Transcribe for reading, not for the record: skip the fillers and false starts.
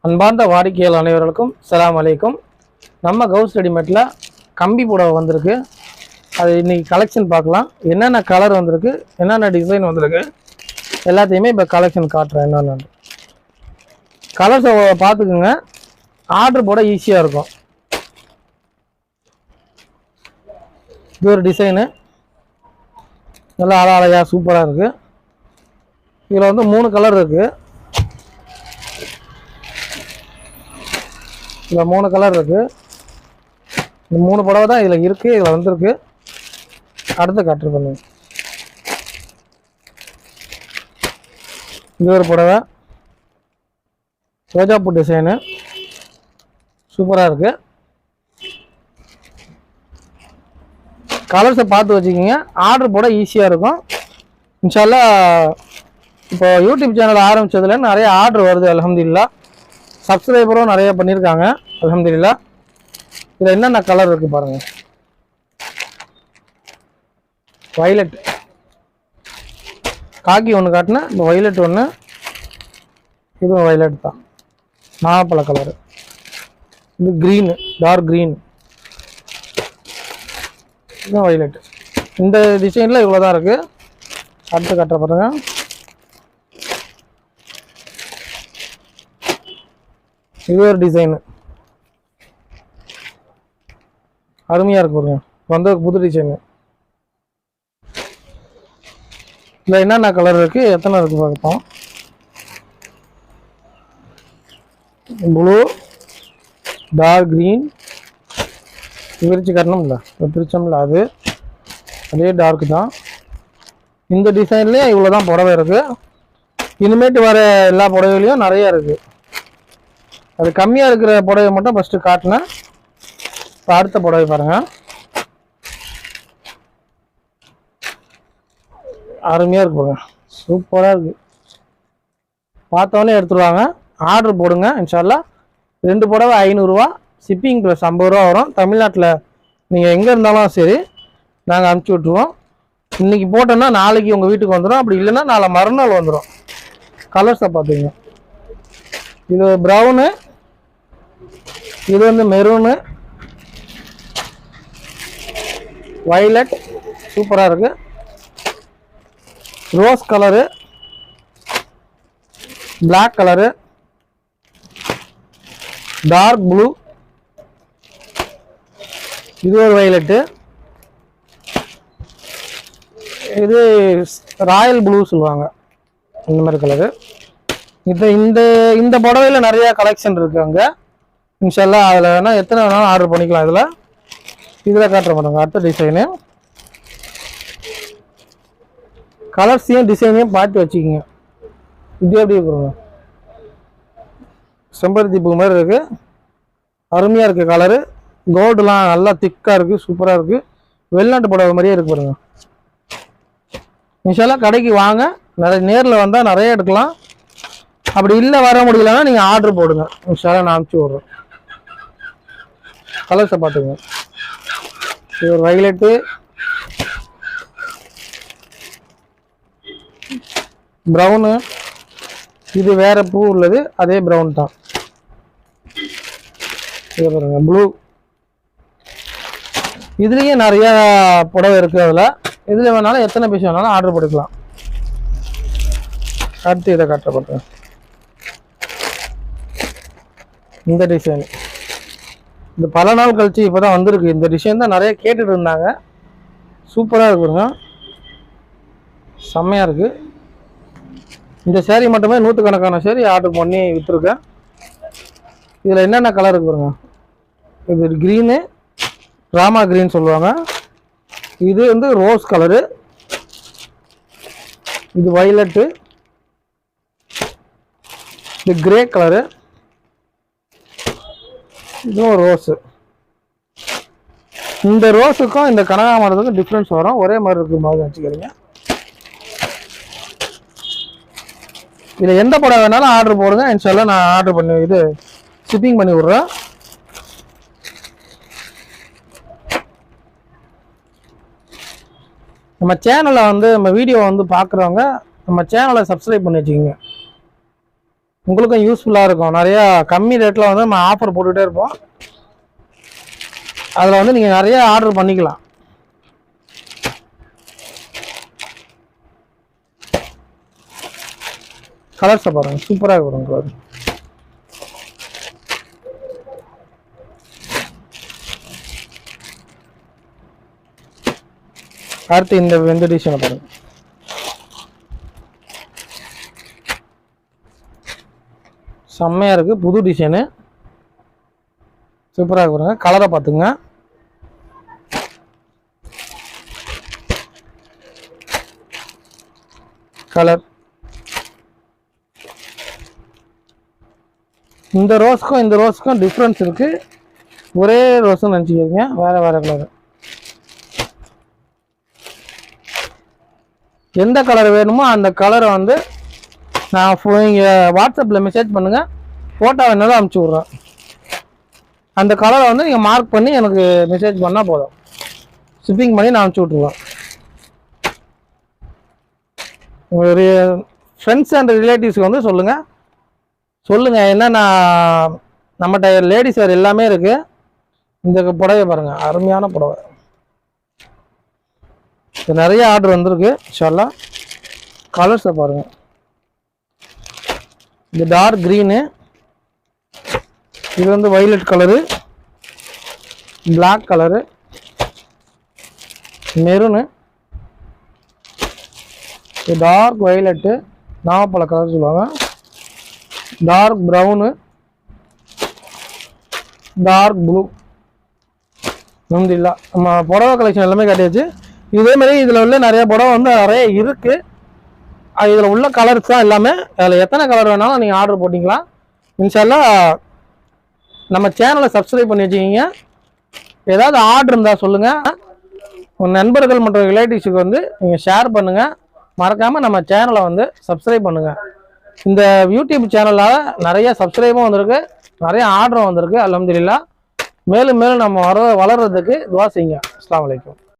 அன்பார்ந்த வாடிக்கையாளர் அனைவர்களுக்கும் அஸ்ஸலாமு அலைக்கும். நம்ம கவுஸ் ரெடிமேட்டில் கம்பி புடவை வந்திருக்கு. அது இன்றைக்கி கலெக்ஷன் பார்க்கலாம். என்னென்ன கலர் வந்திருக்கு, என்னென்ன டிசைன் வந்திருக்கு, எல்லாத்தையுமே இப்போ கலெக்ஷன் காட்டுறேன். என்னென்ன கலர்ஸை பார்த்துக்குங்க, ஆர்டர் போட ஈஸியாக இருக்கும். இது ஒரு டிசைனு நல்லா அழகாக சூப்பராக இருக்குது. இதில் வந்து 3 கலர் இருக்குது. இதில் 3 கலர் இருக்குது. இந்த 3 புடவை தான் இதில் இருக்குது. இதில் வந்திருக்கு. அடுத்து காட்டு பண்ணுங்க. இது ஒரு புடவை ரோஜாப்பூ டிசைனு சூப்பராக இருக்குது. கலர்ஸை பார்த்து வச்சுக்கிங்க, ஆர்டர் போட ஈஸியாக இருக்கும். இன்ஷால்லா இப்போ யூடியூப் சேனல் ஆரம்பித்ததுல நிறைய ஆர்டர் வருது. அல்ஹம்துலில்லாஹ் சப்ஸ்கிரைபரும் நிறைய பண்ணியிருக்காங்க. அல்ஹம்துலில்லாஹ். இதில் என்னென்ன கலர் இருக்குது பாருங்கள். வைலட் காக்கி ஒன்று காட்டினேன், இந்த வைலட் ஒன்று, இதுவும் வைலட் தான், நாகப்பழ கலரு. இது க்ரீனு, டார்க் க்ரீன், இதுவும் வைலட். இந்த டிசைனில் இவ்வளோ தான் இருக்குது. அடுத்து கட்ட பாருங்க. இது ஒரு டிசைனு அருமையாக இருக்கு பாருங்க. வந்து புது டிசைனு. இதில் என்னென்ன கலர் இருக்குது, எத்தனை இருக்குது பார்ப்போம். ப்ளூ, டார்க் க்ரீன், பிரித்து கட்டணும்ல, பிரிச்சோம்ல, அது அதே டார்க் தான். இந்த டிசைன்லேயே இவ்வளோ தான் புடவை இருக்குது. இனிமேட்டு வர எல்லா புடவைகளையும் நிறையா இருக்குது. அது கம்மியாக இருக்கிற புடவை மட்டும் ஃபஸ்ட்டு காட்டினேன். இப்போ அடுத்த புடவை பாருங்கள். அருமையாக இருக்கு பாருங்க, சூப்பராக இருக்குது. பார்த்தோன்னே எடுத்துருவாங்க, ஆர்டர் போடுங்க. இன்ஷால்லா 2 புடவை 500 ரூபா, ஷிப்பிங் ப்ளஸ் 50 ரூபா வரும். தமிழ்நாட்டில் நீங்கள் எங்கே இருந்தாலும் சரி நாங்கள் அனுப்பிச்சி விட்ருவோம். இன்றைக்கி போட்டோன்னா நாளைக்கு உங்கள் வீட்டுக்கு வந்துடும். அப்படி இல்லைன்னா நாளை மறுநாள் வந்துடும். கலர்ஸை பார்த்துங்க. இது ப்ரௌனு, இது வந்து மெரூனு, வைலட் சூப்பராக இருக்குது. Rose colour, black colour, dark blue, இது ஒரு வைலட்டு, இது ராயல் ப்ளூ சொல்லுவாங்க, இந்த மாதிரி கலரு. இந்த புடவையில் நிறையா கலெக்ஷன் இருக்குது அங்கே. இன்ஷால்லா அதில் வேணால் எத்தனை வேணாலும் ஆர்டர் பண்ணிக்கலாம். இதில் காட்டுற மாட்டாங்க. அடுத்த டிசைனு கலர்ஸையும் டிசைனையும் பார்த்து வச்சுக்கிங்க. இது எப்படி இருக்குங்க, செம்பருத்தி பூ மாதிரி இருக்குது. அருமையாக இருக்குது கலரு. கோல்டுலாம் நல்லா திக்காக இருக்குது, சூப்பராக இருக்குது. வெளிநாட்டு புடவை மாதிரியே இருக்கு பாருங்க. இன்ஷால்லா கடைக்கு வாங்க, நேரில் வந்தால் நிறைய எடுக்கலாம். அப்படி இல்லை வர முடியலன்னா நீங்கள் ஆர்டர் போடுங்க. இன்ஷால்லா நான் அனுப்பிச்சி விட்றேன். கலர்ஸை பார்த்துங்க. இது ஒரு வைலட்டு, ப்ரௌனு, இது வேறு பூ உள்ளது, அதே ப்ரௌன் தான். இது பாருங்க ப்ளூ. இதுலேயும் நிறையா புடவை இருக்குது. இதில் வேணாலும் எத்தனை பீஸ் வேணாலும் ஆர்டர் போட்டுக்கலாம். அடுத்து இதை காட்டுறப்பட்ட இந்த டிசைன், இந்த பல நாள் கழிச்சு இப்போ தான் வந்திருக்கு. இந்த டிசைன் தான் நிறைய கேட்டுட்டு இருந்தாங்க. சூப்பராக இருக்குங்க, செம்மையாக இருக்குது. இந்த சேரீ மட்டுமே 100கணக்கான சேரீ ஆர்டர் பண்ணி விற்றுருக்கேன். இதில் என்னென்ன கலர் இருக்கு பாருங்க. இது க்ரீனு, ராமா க்ரீன் சொல்லுவாங்க. இது வந்து ரோஸ் கலரு, இது வைலட்டு, இது கிரே கலரு, இதுவும் ரோஸு. இந்த ரோஸுக்கும் இந்த கனகாமரத்துக்கும் டிஃப்ரென்ஸ் வரும். ஒரே மாதிரி இருக்கிற மாதிரி வச்சுக்கிறீங்க. இதில் எந்த படம் வேணாலும் ஆர்டர் போடுங்க. இன்ஷால்லா நான் ஆர்டர் பண்ணி இது ஷிப்பிங் பண்ணி விட்றேன். நம்ம சேனலை வந்து நம்ம வீடியோ வந்து பார்க்குறவங்க நம்ம சேனலை சப்ஸ்கிரைப் பண்ணி வச்சுக்கோங்க. உங்களுக்கும் யூஸ்ஃபுல்லாக இருக்கும். நிறையா கம்மி ரேட்டில் வந்து நம்ம ஆஃபர் போட்டுகிட்டே இருப்போம். அதில் வந்து நீங்கள் நிறைய ஆர்டர் பண்ணிக்கலாம். கலர்ஸை பாருங்கள், சூப்பராக இருக்கும் கலர். அடுத்து இந்த டிசைனை பாருங்கள், செம்மையாக இருக்குது. புது டிசைனு சூப்பராக பாருங்க. கலரை பார்த்துங்க. கலர் இந்த ரோஸ்க்கும் டிஃப்ரென்ஸ் இருக்குது. ஒரே ரோஸ்ன்னு நினச்சிக்கிறீங்க, வேறு வேறு கலர். எந்த கலர் வேணுமோ அந்த கலரை வந்து நான் இங்கே வாட்ஸ்அப்பில் மெசேஜ் பண்ணுங்கள், ஃபோட்டோ வேணாலும் அனுப்பிச்சி விட்றேன். அந்த கலரை வந்து நீங்கள் மார்க் பண்ணி எனக்கு மெசேஜ் பண்ணால் போதும், ஷிப்பிங் பண்ணி நான் அனுப்பிச்சி விட்ருவேன். ஒரு ஃப்ரெண்ட்ஸ் அண்ட் ரிலேட்டிவ்ஸ்க்கு வந்து சொல்லுங்கள் என்னென்ன நம்மகிட்ட லேடிஸ் வேர் எல்லாமே இருக்குது. இந்த புடவை பாருங்கள், அருமையான புடவை. இது நிறைய ஆர்டர் வந்திருக்கு இன்ஷால்லா. கலர்ஸை பாருங்கள், இது டார்க் க்ரீனு, இது வந்து violet colour, black colour, maroon, இது டார்க் வைலட்டு, நாவப்பழ கலர் சொல்லுவாங்க, டார்க் ப்ரௌனு, டார்க் ப்ளூ. நந்தில்லா நம்ம புடவை கலெக்ஷன் எல்லாமே காட்டியாச்சு. இதேமாதிரி இதில் உள்ள நிறைய புடவை வந்து நிறைய இருக்குது. இதில் உள்ள கலர்ஸ் தான் எல்லாமே. அதில் எத்தனை கலர் வேணாலும் நீங்கள் ஆர்டர் போட்டிக்கலாம் இன்ஷால்லா. நம்ம சேனலை சப்ஸ்கிரைப் பண்ணி வச்சுக்கிங்க. ஏதாவது ஆர்டர் இருந்தால் சொல்லுங்கள். உங்கள் நண்பர்கள் மற்றும் ரிலேட்டிவ்ஸுக்கு வந்து நீங்கள் ஷேர் பண்ணுங்கள். மறக்காமல் நம்ம சேனலை வந்து சப்ஸ்கிரைப் பண்ணுங்கள். இந்த யூடியூப் சேனலால் நிறைய சப்ஸ்கிரைபும் வந்திருக்கு, நிறைய ஆர்டரும் வந்திருக்கு. அல்ஹம்துலில்லாஹ். மேலும் மேலும் நம்ம வளர்கிறதுக்கு துஆ செய்யுங்க. அஸ்ஸலாமு அலைக்கும்.